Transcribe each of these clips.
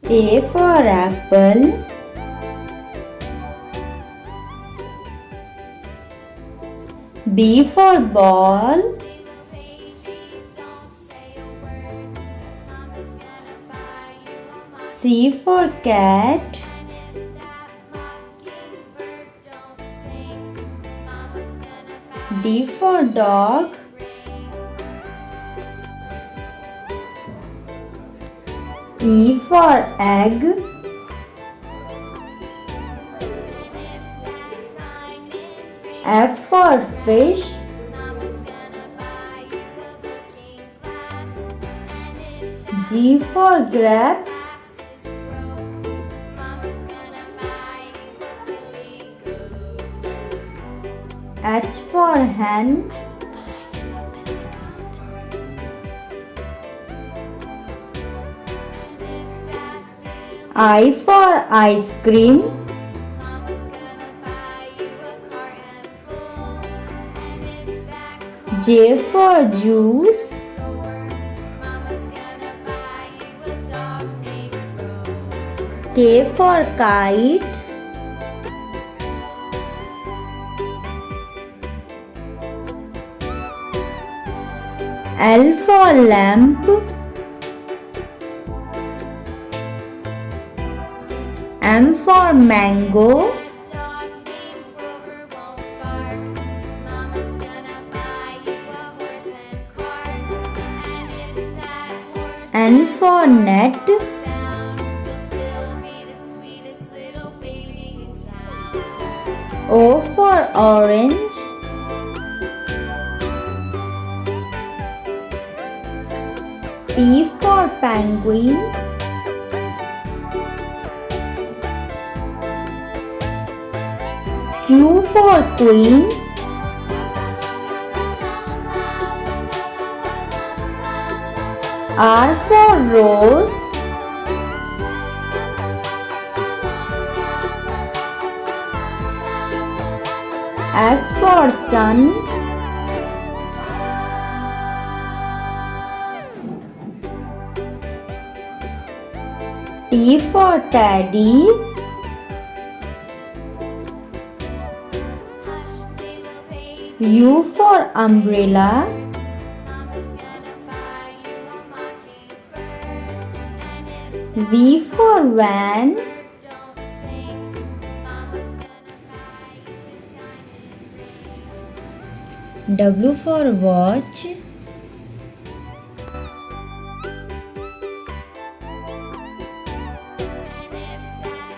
A for apple. B for ball. C for cat. D for dog. E for egg. F for fish. G for grapes. H for hen. I for ice cream. J for juice. K for kite. L for lamp. M for mango. N for net. O for orange. P for penguin. Q for queen. R for rose. S for sun. T for teddy. U for umbrella. V for van. W for watch.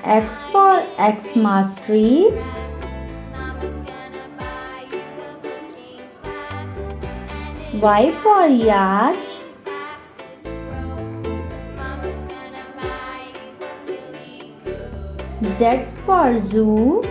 X for Xmas tree. Y for yacht. Z for zoo.